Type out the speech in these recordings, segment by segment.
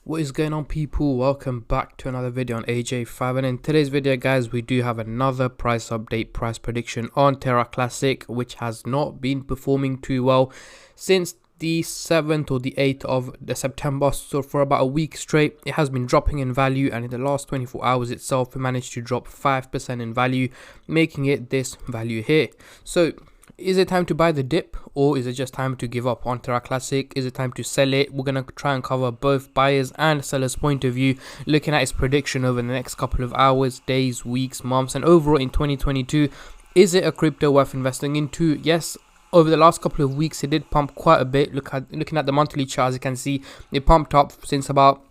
What is going on, people? Welcome back to another video on AJ5, and in today's video guys we do have another price update, price prediction on Terra Classic, which has not been performing too well since the 7th or the 8th of September. So for about a week straight it has been dropping in value, and in the last 24 hours itself it managed to drop 5% in value, making it this value here. So is it time to buy the dip, or is it just time to give up on Terra Classic? Is it time to sell it? We're going to try and cover both buyers and sellers point of view, looking at its prediction over the next couple of hours, days, weeks, months, and overall in 2022. Is it a crypto worth investing into? Yes. Over the last couple of weeks it did pump quite a bit. Looking at the monthly chart, as you can see, it pumped up since about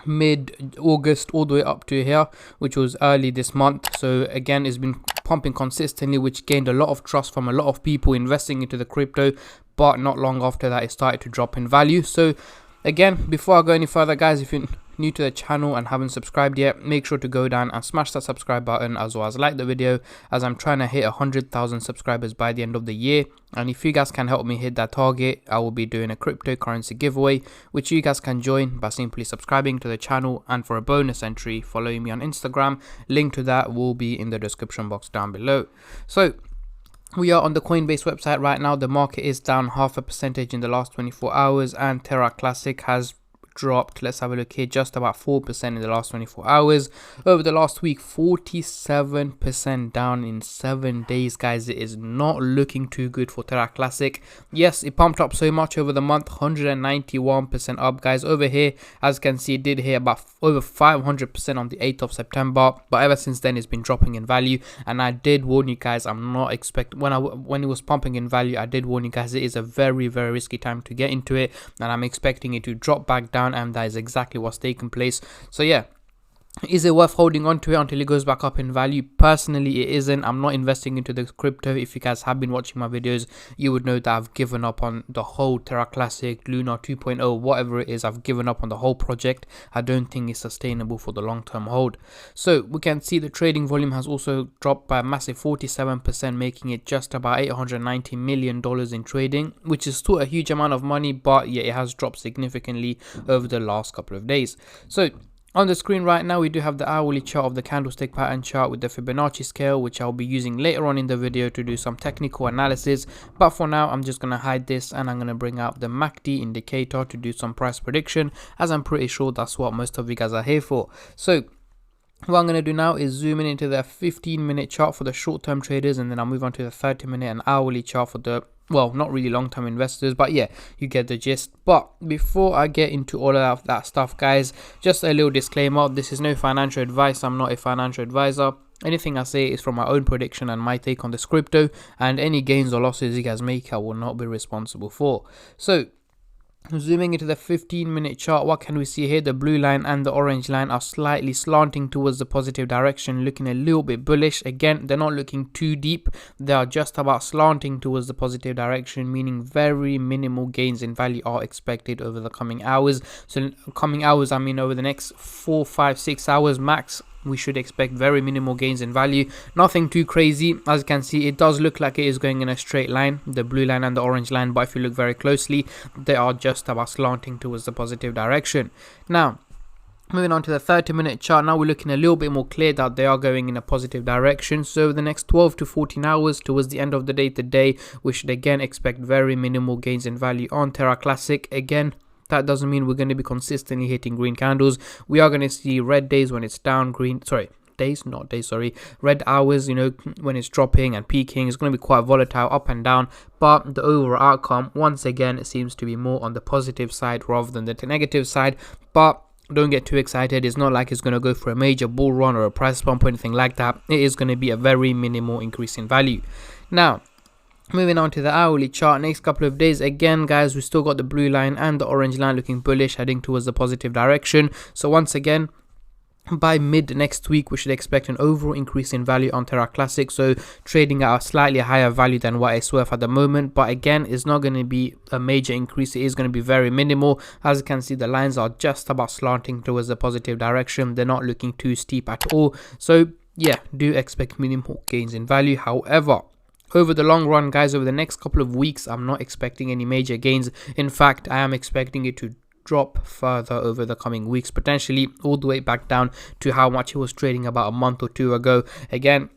mid-August all the way up to here, which was early this month. So again, it's been pumping consistently, which gained a lot of trust from a lot of people investing into the crypto, but not long after that it started to drop in value. So again, before I go any further guys, if you're new to the channel and haven't subscribed yet, make sure to go down and smash that subscribe button, as well as like the video, as I'm trying to hit 100,000 subscribers by the end of the year. And if you guys can help me hit that target, I will be doing a cryptocurrency giveaway, which you guys can join by simply subscribing to the channel, and for a bonus entry, following me on Instagram. Link to that will be in the description box down below. So we are on the Coinbase website right now. The market is down 0.5% in the last 24 hours, and Terra Classic has dropped, let's have a look here, just about 4% in the last 24 hours. Over the last week, 47% down in 7 days guys. It is not looking too good for Terra Classic. Yes, it pumped up so much over the month, 191% up guys. Over here, as you can see, it did hit about over 500% on the 8th of September, but ever since then it's been dropping in value. And I did warn you guys, I'm not expecting, when it was pumping in value, I did warn you guys it is a very risky time to get into it, and I'm expecting it to drop back down, and that is exactly what's taken place. So yeah, is it worth holding on to it until it goes back up in value? Personally, it isn't. I'm not investing into the crypto. If you guys have been watching my videos, you would know that I've given up on the whole Terra Classic, Luna 2.0, whatever it is. I've given up on the whole project. I don't think it's sustainable for the long-term hold. So we can see the trading volume has also dropped by a massive 47%, making it just about $890 million in trading, which is still a huge amount of money, but yeah, it has dropped significantly over the last couple of days. So on the screen right now, we do have the hourly chart of the candlestick pattern chart with the Fibonacci scale, which I'll be using later on in the video to do some technical analysis. But for now, I'm just going to hide this, and I'm going to bring out the MACD indicator to do some price prediction, as I'm pretty sure that's what most of you guys are here for. So what I'm going to do now is zoom in into the 15-minute chart for the short-term traders, and then I'll move on to the 30-minute and hourly chart for the, well, not really long-term investors, but yeah, you get the gist. But before I get into all of that stuff guys, just a little disclaimer: this is no financial advice. I'm not a financial advisor. Anything I say is from my own prediction and my take on this crypto, and any gains or losses you guys make, I will not be responsible for. So zooming into the 15-minute chart, what can we see here? The blue line and the orange line are slightly slanting towards the positive direction, looking a little bit bullish. Again, they're not looking too deep. They are just about slanting towards the positive direction, meaning very minimal gains in value are expected over the coming hours. So coming hours, I mean over the next 4, 5, 6 hours max, we should expect very minimal gains in value. Nothing too crazy. As you can see, it does look like it is going in a straight line, the blue line and the orange line, but if you look very closely, they are just about slanting towards the positive direction. Now moving on to the 30-minute chart, now we're looking a little bit more clear that they are going in a positive direction. So the next 12 to 14 hours towards the end of the day today, we should again expect very minimal gains in value on Terra Classic. Again, that doesn't mean we're going to be consistently hitting green candles. We are going to see red days when it's down, red hours, you know, when it's dropping and peaking. It's going to be quite volatile up and down, but the overall outcome, once again, it seems to be more on the positive side rather than the negative side. But don't get too excited. It's not like it's going to go for a major bull run or a price pump or anything like that. It is going to be a very minimal increase in value. Now moving on to the hourly chart, next couple of days, again guys, we still got the blue line and the orange line looking bullish, heading towards the positive direction. So once again, by mid next week, we should expect an overall increase in value on Terra Classic, so trading at a slightly higher value than what it's worth at the moment. But again, it's not going to be a major increase. It is going to be very minimal. As you can see, the lines are just about slanting towards the positive direction. They're not looking too steep at all. So yeah, do expect minimal gains in value. However, over the long run, guys, over the next couple of weeks, I'm not expecting any major gains. In fact, I am expecting it to drop further over the coming weeks, potentially all the way back down to how much it was trading about a month or two ago. Again,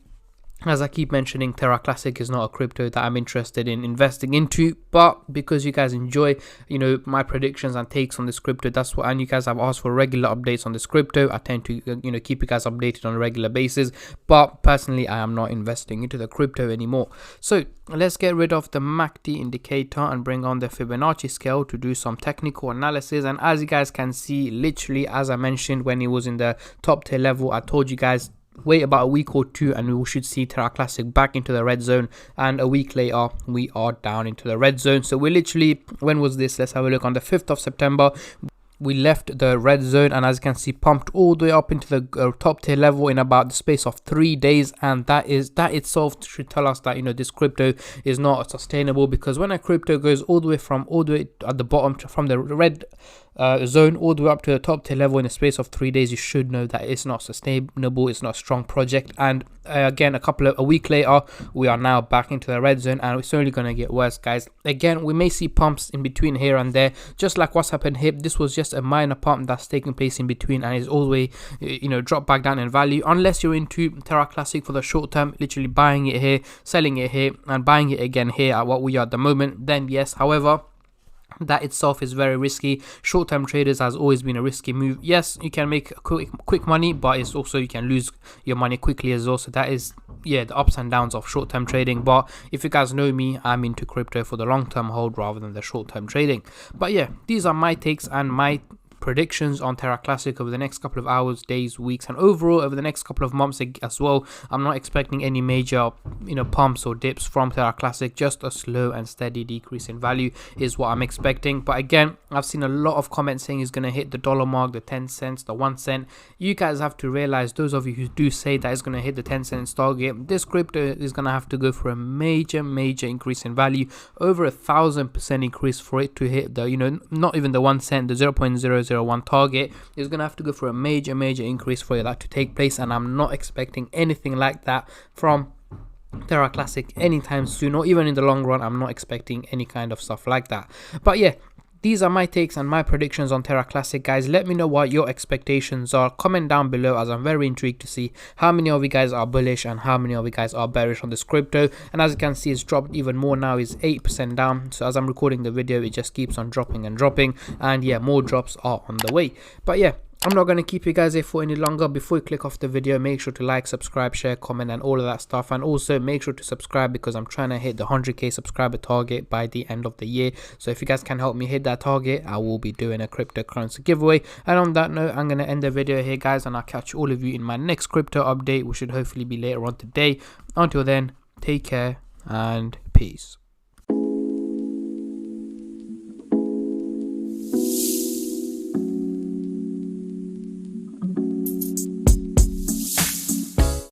as I keep mentioning, Terra Classic is not a crypto that I'm interested in investing into, but because you guys enjoy, my predictions and takes on this crypto, that's what, and you guys have asked for regular updates on this crypto, I tend to, keep you guys updated on a regular basis. But personally, I am not investing into the crypto anymore. So let's get rid of the MACD indicator and bring on the Fibonacci scale to do some technical analysis. And as you guys can see, literally, as I mentioned when it was in the top tier level, I told you guys wait about a week or two and we should see Terra Classic back into the red zone, and a week later we are down into the red zone. So we're literally, when was this? Let's have a look. On the 5th of September we left the red zone, and as you can see, pumped all the way up into the top tier level in about the space of 3 days, and that itself should tell us that this crypto is not sustainable, because when a crypto goes all the way at the bottom from the red zone all the way up to the top tier level in a space of 3 days, you should know that it's not sustainable, it's not a strong project. And again, a week later we are now back into the red zone, and it's only going to get worse, guys. Again, we may see pumps in between here and there, just like what's happened here. This was just a minor pump that's taking place in between, and is all the way drop back down in value, unless you're into Terra Classic for the short term, literally buying it here, selling it here, and buying it again here at what we are at the moment. Then yes, however, that itself is very risky. Short-term traders has always been a risky move. Yes, you can make quick money, but it's also you can lose your money quickly as well. So that is, yeah, the ups and downs of short-term trading. But if you guys know me, I'm into crypto for the long-term hold rather than the short-term trading. But yeah, these are my takes and my predictions on Terra Classic over the next couple of hours, days, weeks, and overall over the next couple of months as well. I'm not expecting any major pumps or dips from Terra Classic. Just a slow and steady decrease in value is what I'm expecting. But again, I've seen a lot of comments saying it's going to hit the dollar mark, the 10 cents, the 1 cent. You guys have to realize, those of you who do say that it's going to hit the 10 cents target, this crypto is going to have to go for a major increase in value, over 1,000% increase for it to hit the not even the 1 cent, the 0.001 target. Is going to have to go for a major increase for that to take place, and I'm not expecting anything like that from Terra Classic anytime soon, or even in the long run. I'm not expecting any kind of stuff like that. But yeah, these are my takes and my predictions on Terra Classic, guys. Let me know what your expectations are. Comment down below, as I'm very intrigued to see how many of you guys are bullish and how many of you guys are bearish on this crypto. And as you can see, it's dropped even more now. It's 8% down. So as I'm recording the video, it just keeps on dropping and dropping. And yeah, more drops are on the way. But yeah, I'm not going to keep you guys here for any longer. Before you click off the video, make sure to like, subscribe, share, comment, and all of that stuff. And also make sure to subscribe, because I'm trying to hit the 100k subscriber target by the end of the year. So if you guys can help me hit that target, I will be doing a cryptocurrency giveaway. And on that note, I'm going to end the video here, guys, and I'll catch all of you in my next crypto update, which should hopefully be later on today. Until then, take care and peace.